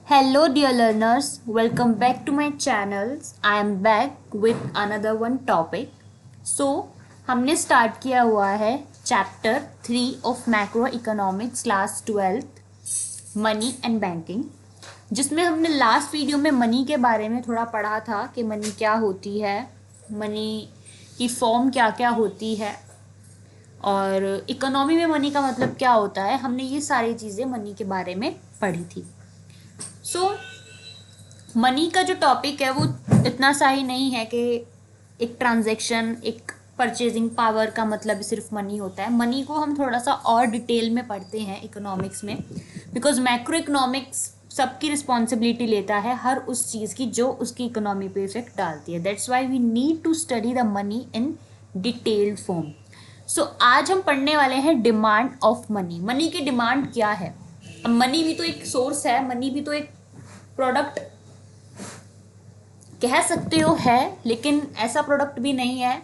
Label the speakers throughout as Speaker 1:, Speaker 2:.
Speaker 1: Hello, dear learners. Welcome back to my channels. I am back with another one topic. So, हमने start किया हुआ है chapter 3 of macro economics class 12 money and banking, जिसमें हमने last video में money के बारे में थोड़ा पढ़ा था कि मनी क्या होती है, मनी की फॉर्म क्या क्या होती है और इकोनॉमी में मनी का मतलब क्या होता है। हमने ये सारी चीज़ें मनी के बारे में पढ़ी थी। मनी का जो टॉपिक है वो इतना सा ही नहीं है कि एक ट्रांजैक्शन, एक परचेजिंग पावर का मतलब सिर्फ मनी होता है। मनी को हम थोड़ा सा और डिटेल में पढ़ते हैं इकोनॉमिक्स में, बिकॉज मैक्रो इकोनॉमिक्स सबकी रिस्पॉन्सिबिलिटी लेता है हर उस चीज़ की जो उसकी इकोनॉमी पे इफेक्ट डालती है। That's why we need to study the money in detailed form. आज हम पढ़ने वाले हैं डिमांड ऑफ मनी। मनी की डिमांड क्या है। अब मनी भी तो एक सोर्स है, मनी भी तो एक प्रोडक्ट कह सकते हो है, लेकिन ऐसा प्रोडक्ट भी नहीं है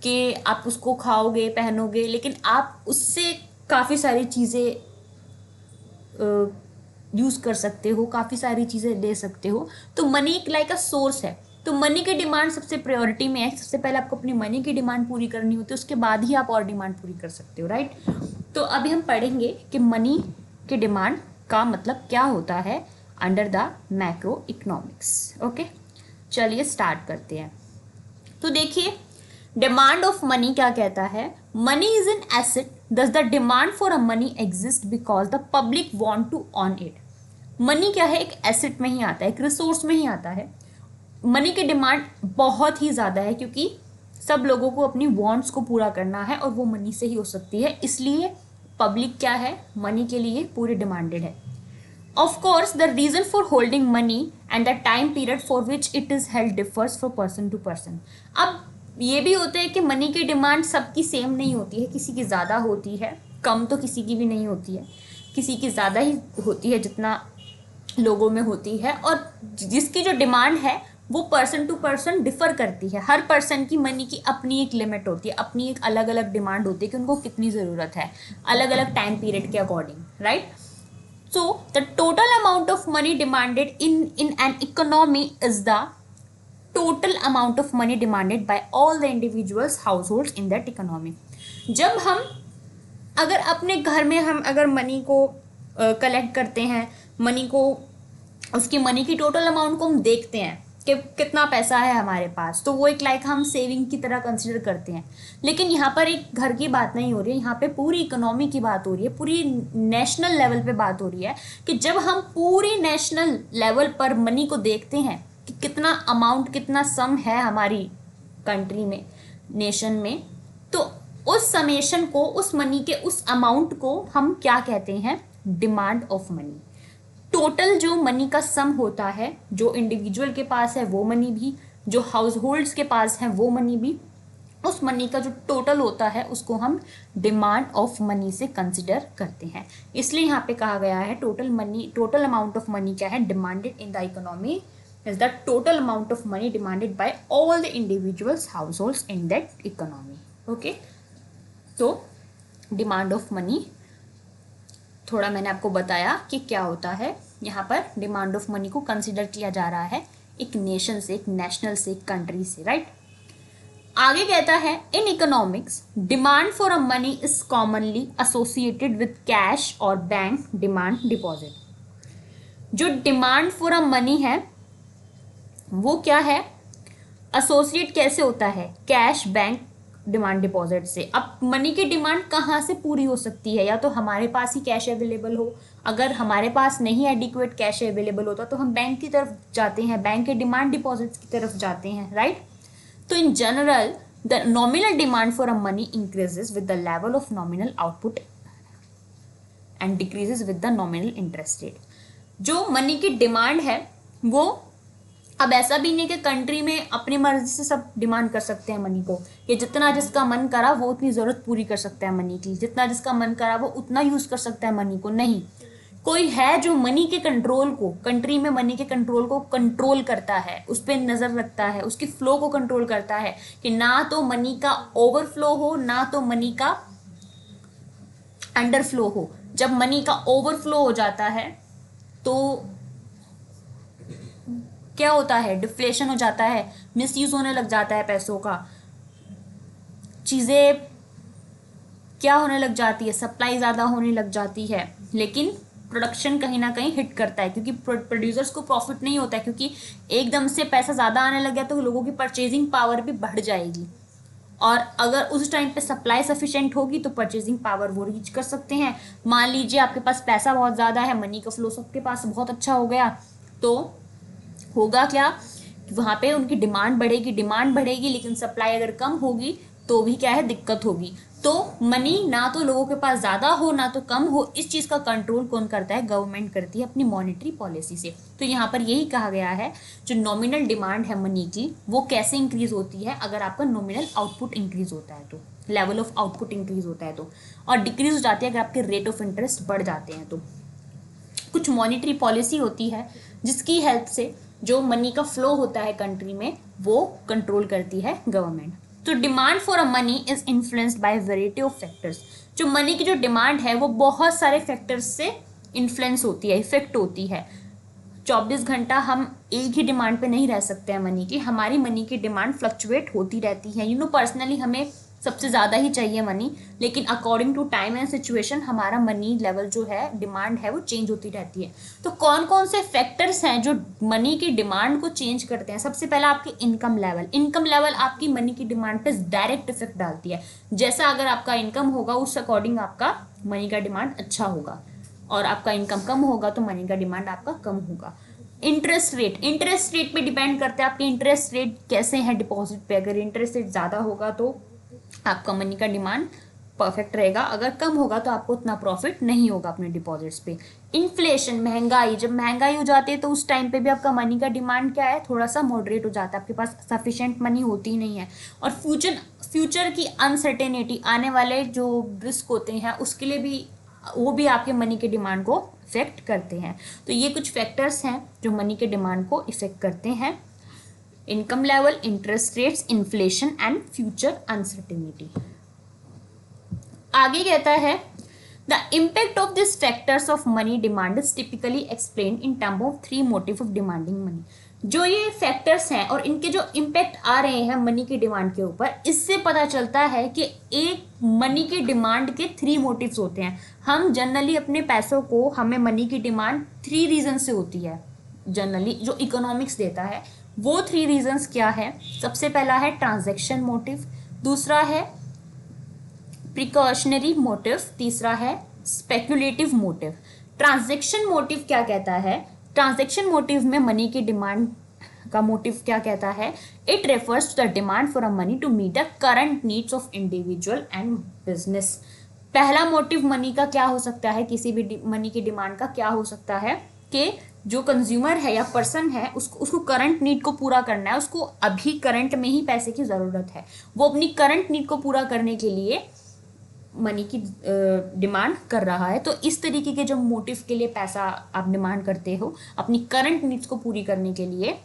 Speaker 1: कि आप उसको खाओगे पहनोगे, लेकिन आप उससे काफ़ी सारी चीज़ें यूज़ कर सकते हो, काफ़ी सारी चीज़ें ले सकते हो। तो मनी एक लाइक अ सोर्स है। तो मनी की डिमांड सबसे प्रायोरिटी में है। सबसे पहले आपको अपनी मनी की डिमांड पूरी करनी होती है, उसके बाद ही आप और डिमांड पूरी कर सकते हो, राइट। तो अभी हम पढ़ेंगे कि मनी की डिमांड का मतलब क्या होता है under the macro economics. Okay, चलिए स्टार्ट करते हैं। तो देखिए, डिमांड ऑफ मनी क्या कहता है। Money is an asset, thus the demand for a money exist because the public want to own it. Money क्या है, एक एसेट में ही आता है, एक रिसोर्स में ही आता है। मनी की डिमांड बहुत ही ज़्यादा है क्योंकि सब लोगों को अपनी वांट्स को पूरा करना है और वो मनी से ही हो सकती है। इसलिए पब्लिक क्या है, मनी के लिए पूरी डिमांडेड है। Of course, the reason for holding money and the time period for which it is held differs from person to person. अब ये भी होता है कि मनी की डिमांड सबकी सेम नहीं होती है, किसी की ज़्यादा होती है, कम तो किसी की भी नहीं होती है, किसी की ज़्यादा ही होती है जितना लोगों में होती है। और जिसकी जो डिमांड है वो पर्सन टू पर्सन डिफर करती है। हर पर्सन की मनी की अपनी एक लिमिट होती है, अपनी एक अलग अलग डिमांड होती है कि उनको कितनी ज़रूरत है अलग अलग टाइम पीरियड के according, right. So the total amount of money demanded in an economy is the total amount of money demanded by all the individuals households in that economy. जब हम अगर अपने घर में हम अगर मनी को कलेक्ट करते हैं, मनी को उसकी मनी की टोटल अमाउंट को हम देखते हैं कि कितना पैसा है हमारे पास, तो वो एक लाइक हम सेविंग की तरह कंसिडर करते हैं। लेकिन यहाँ पर एक घर की बात नहीं हो रही है, यहाँ पे पूरी इकोनॉमी की बात हो रही है, पूरी नेशनल लेवल पे बात हो रही है कि जब हम पूरी नेशनल लेवल पर मनी को देखते हैं कि कितना अमाउंट, कितना सम है हमारी कंट्री में, नेशन में, तो उस समेशन को, उस मनी के उस अमाउंट को हम क्या कहते हैं, डिमांड ऑफ मनी। टोटल जो मनी का सम होता है, जो इंडिविजुअल के पास है वो मनी भी, जो हाउस होल्ड्स के पास है वो मनी भी, उस मनी का जो टोटल होता है उसको हम डिमांड ऑफ मनी से कंसिडर करते हैं। इसलिए यहाँ पे कहा गया है total money, total amount of money क्या है, demanded in the economy is the total amount of money demanded by all the individuals house holds in that economy. Okay, तो डिमांड ऑफ मनी थोड़ा मैंने आपको बताया कि क्या होता है। यहाँ पर डिमांड ऑफ मनी को कंसिडर किया जा रहा है एक नेशन से, एक नेशनल से, एक कंट्री से, राइट। आगे कहता है, in economics demand for a money is commonly associated with cash और बैंक डिमांड डिपॉजिट। जो डिमांड फॉर अ मनी है वो क्या है, एसोसिएट कैसे होता है, कैश बैंक डिमांड डिपॉजिट से। अब मनी की डिमांड कहाँ से पूरी हो सकती है, या तो हमारे पास ही कैश अवेलेबल हो, अगर हमारे पास नहीं एडिक्वेट कैश अवेलेबल होता तो हम बैंक की तरफ जाते हैं, बैंक के डिमांड डिपॉजिट्स की तरफ जाते हैं, राइट। तो in general the nominal demand for a money increases with the level of nominal output and decreases with the nominal interest rate. जो मनी की डिमांड है वो, अब ऐसा भी नहीं कि कंट्री में अपनी मर्जी से सब डिमांड कर सकते हैं मनी को, कि जितना जिसका मन करा वो उतनी ज़रूरत पूरी कर सकता है मनी की, जितना जिसका मन करा वो उतना यूज़ कर सकता है मनी को। नहीं, कोई है जो मनी के कंट्रोल को, कंट्री में मनी के कंट्रोल को कंट्रोल करता है, उस पर नज़र रखता है, उसकी फ्लो को कंट्रोल करता है कि ना तो मनी का ओवरफ्लो हो, ना तो मनी का अंडरफ्लो हो। जब मनी का ओवरफ्लो हो जाता है तो क्या होता है, डिफ्लेशन हो जाता है, मिसयूज होने लग जाता है पैसों का, चीज़ें क्या होने लग जाती है, सप्लाई ज़्यादा होने लग जाती है, लेकिन प्रोडक्शन कहीं ना कहीं हिट करता है क्योंकि प्रोड्यूसर्स को प्रॉफिट नहीं होता है, क्योंकि एकदम से पैसा ज़्यादा आने लग गया तो लोगों की परचेजिंग पावर भी बढ़ जाएगी, और अगर उस टाइम पे सप्लाई सफिशिएंट होगी तो परचेजिंग पावर वो रीच कर सकते हैं। मान लीजिए आपके पास पैसा बहुत ज़्यादा है, मनी का फ्लो सबके पास बहुत अच्छा हो गया, तो होगा क्या, वहाँ पे उनकी डिमांड बढ़ेगी लेकिन सप्लाई अगर कम होगी तो भी क्या है, दिक्कत होगी। तो मनी ना तो लोगों के पास ज़्यादा हो ना तो कम हो, इस चीज़ का कंट्रोल कौन करता है, गवर्नमेंट करती है अपनी मॉनेटरी पॉलिसी से। तो यहाँ पर यही कहा गया है जो नॉमिनल डिमांड है मनी की वो कैसे इंक्रीज होती है, अगर आपका नॉमिनल आउटपुट इंक्रीज होता है तो, लेवल ऑफ आउटपुट इंक्रीज होता है तो, और डिक्रीज हो जाती है अगर आपके रेट ऑफ इंटरेस्ट बढ़ जाते हैं तो। कुछ मॉनेटरी पॉलिसी होती है जिसकी हेल्प से जो मनी का फ्लो होता है कंट्री में वो कंट्रोल करती है गवर्नमेंट। तो demand for a money is influenced by variety of factors. जो मनी की जो डिमांड है वो बहुत सारे फैक्टर्स से इन्फ्लुएंस होती है, इफेक्ट होती है। 24 घंटा हम एक ही डिमांड पे नहीं रह सकते हैं मनी की, हमारी मनी की डिमांड फ्लक्चुएट होती रहती है। पर्सनली हमें सबसे ज़्यादा ही चाहिए मनी, लेकिन according to time and situation हमारा मनी लेवल जो है, डिमांड है, वो चेंज होती रहती है। तो कौन कौन से फैक्टर्स हैं जो मनी की डिमांड को चेंज करते हैं? सबसे पहला आपकी इनकम लेवल आपकी मनी की डिमांड पे डायरेक्ट इफेक्ट डालती है। जैसा अगर आपका इनकम होगा उस अकॉर्डिंग आपका मनी का डिमांड अच्छा होगा, और आपका इनकम कम होगा तो मनी का डिमांड आपका कम होगा। इंटरेस्ट रेट पे डिपेंड करते हैं आपके इंटरेस्ट रेट कैसे हैं डिपॉजिट पे। अगर इंटरेस्ट रेट ज़्यादा होगा तो आपका मनी का डिमांड परफेक्ट रहेगा, अगर कम होगा तो आपको उतना प्रॉफिट नहीं होगा अपने डिपॉजिट्स पे। इन्फ्लेशन, महंगाई, जब महंगाई हो जाती है तो उस टाइम पे भी आपका मनी का डिमांड क्या है, थोड़ा सा मॉडरेट हो जाता है, आपके पास सफिशिएंट मनी होती ही नहीं है। और फ्यूचर की अनसर्टेनिटी, आने वाले जो रिस्क होते हैं उसके लिए भी वो भी आपके मनी के डिमांड को इफेक्ट करते हैं। तो ये कुछ फैक्टर्स हैं जो मनी के डिमांड को इफेक्ट करते हैं: income level, interest rates, inflation and future uncertainty. आगे कहता है the impact of this factors of money demand is typically explain in term of 3 motive of demanding money. जो ये फैक्टर्स हैं और इनके जो इम्पैक्ट आ रहे हैं मनी की डिमांड के ऊपर, इससे पता चलता है कि एक मनी की डिमांड के 3 मोटिव्स होते हैं। हम जनरली अपने पैसों को, हमें मनी की डिमांड 3 रीजन से होती है। जनरली जो इकोनॉमिक्स देता है वो 3 रीजंस क्या है? सबसे पहला है ट्रांजैक्शन मोटिव, दूसरा है प्रिकॉशनरी मोटिव, तीसरा है स्पेक्युलेटिव मोटिव। ट्रांजैक्शन मोटिव क्या कहता है? ट्रांजैक्शन मोटिव में मनी की डिमांड का मोटिव क्या कहता है? It refers to the demand for a money to meet the current needs of individual and business. पहला मोटिव मनी का क्या हो सकता है, किसी भी मनी की डिमांड का क्या हो सकता है कि जो कंज्यूमर है या पर्सन है उसको करंट नीड को पूरा करना है, उसको अभी करंट में ही पैसे की ज़रूरत है, वो अपनी करंट नीड को पूरा करने के लिए मनी की डिमांड कर रहा है। तो इस तरीके के जो मोटिव के लिए पैसा आप डिमांड करते हो अपनी करंट नीड्स को पूरी करने के लिए,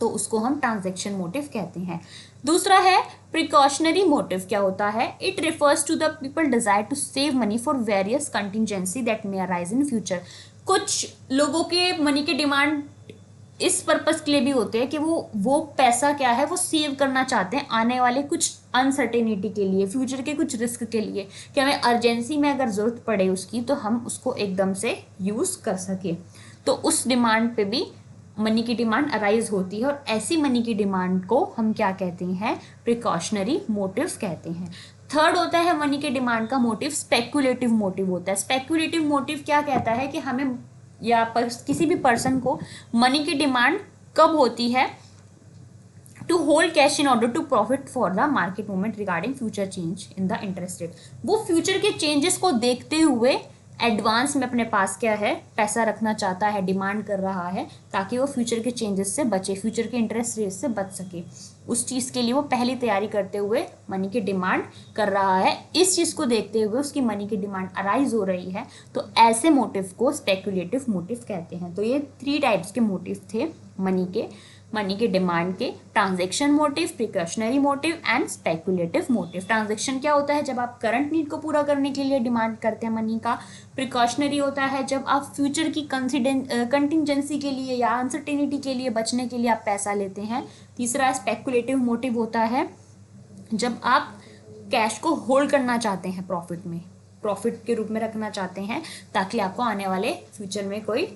Speaker 1: तो उसको हम ट्रांजैक्शन मोटिव कहते हैं। दूसरा है प्रिकॉशनरी मोटिव। क्या होता है? It refers to the people desire to save money for various contingency that may arise in future. कुछ लोगों के मनी के डिमांड इस पर्पस के लिए भी होते हैं कि वो पैसा क्या है वो सेव करना चाहते हैं आने वाले कुछ अनसर्टेनिटी के लिए, फ्यूचर के कुछ रिस्क के लिए, कि हमें अर्जेंसी में अगर ज़रूरत पड़े उसकी तो हम उसको एकदम से यूज़ कर सके। तो उस डिमांड पे भी मनी की डिमांड अराइज होती है, और ऐसी मनी की डिमांड को हम क्या कहते हैं? प्रिकॉशनरी मोटिव कहते हैं। थर्ड होता है मनी के डिमांड का मोटिव स्पेक्युलेटिव मोटिव होता है। स्पेक्युलेटिव मोटिव क्या कहता है कि हमें या किसी भी पर्सन को मनी की डिमांड कब होती है? To hold cash in order to profit for the market movement regarding future change in the interest rate. वो फ्यूचर के चेंजेस को देखते हुए एडवांस में अपने पास क्या है, पैसा रखना चाहता है, डिमांड कर रहा है, ताकि वो फ्यूचर के चेंजेस से बचे, फ्यूचर के इंटरेस्ट रेट से बच सके। उस चीज़ के लिए वो पहली तैयारी करते हुए मनी की डिमांड कर रहा है। इस चीज़ को देखते हुए उसकी मनी की डिमांड अराइज हो रही है, तो ऐसे मोटिव को स्पेक्युलेटिव मोटिव कहते हैं। तो ये 3 टाइप्स के मोटिव थे मनी के। मनी के डिमांड के transaction motive, precautionary motive and speculative motive. Transaction क्या होता है? जब आप करंट नीड को पूरा करने के लिए डिमांड करते हैं मनी का। प्रिकॉशनरी होता है जब आप फ्यूचर की कंटिजेंसी के लिए या अनसर्टेनिटी के लिए बचने के लिए आप पैसा लेते हैं। तीसरा स्पेकुलेटिव मोटिव होता है जब आप कैश को होल्ड करना चाहते हैं, प्रॉफिट के रूप में रखना चाहते हैं, ताकि आपको आने वाले फ्यूचर में कोई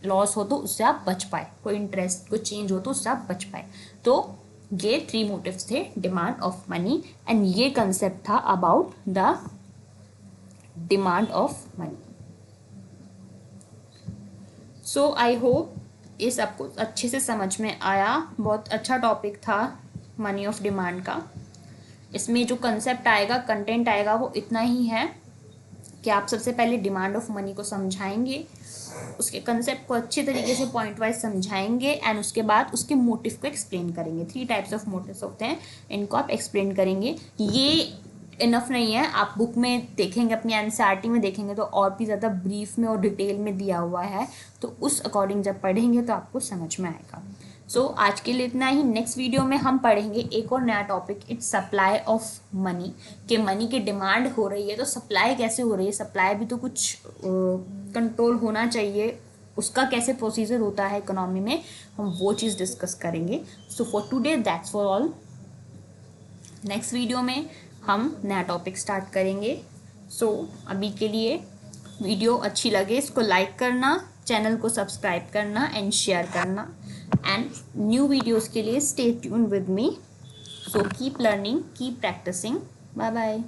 Speaker 1: लॉस हो तो उससे आप बच पाए, कोई इंटरेस्ट को चेंज हो तो उससे आप बच पाए। तो ये 3 मोटिव्स थे डिमांड ऑफ मनी, एंड ये कंसेप्ट था about the demand of money. So I hope ये सबको अच्छे से समझ में आया। बहुत अच्छा टॉपिक था मनी ऑफ डिमांड का। इसमें जो कंसेप्ट आएगा, कंटेंट आएगा, वो इतना ही है कि आप सबसे पहले डिमांड ऑफ मनी को समझाएंगे, उसके कंसेप्ट को अच्छे तरीके से पॉइंट वाइज समझाएंगे, एंड उसके बाद उसके मोटिव को एक्सप्लेन करेंगे। 3 टाइप्स ऑफ मोटिव्स होते हैं, इनको आप एक्सप्लेन करेंगे। ये इनफ नहीं है, आप बुक में देखेंगे, अपनी एनसीईआरटी में देखेंगे तो और भी ज़्यादा ब्रीफ में और डिटेल में दिया हुआ है, तो उस अकॉर्डिंग जब पढ़ेंगे तो आपको समझ में आएगा। सो आज के लिए इतना ही। नेक्स्ट वीडियो में हम पढ़ेंगे एक और नया topic, it's supply of money. कि मनी की डिमांड हो रही है तो सप्लाई कैसे हो रही है, सप्लाई भी तो कुछ कंट्रोल होना चाहिए, उसका कैसे प्रोसीजर होता है इकोनॉमी में, हम वो चीज़ डिस्कस करेंगे। So for today that's for all. Next video में हम नया टॉपिक स्टार्ट करेंगे। सो अभी के लिए वीडियो अच्छी लगे इसको लाइक करना, चैनल को सब्सक्राइब करना एंड शेयर करना, एंड न्यू वीडियोज़ के लिए stay tune with me. So keep learning, keep practicing. Bye bye.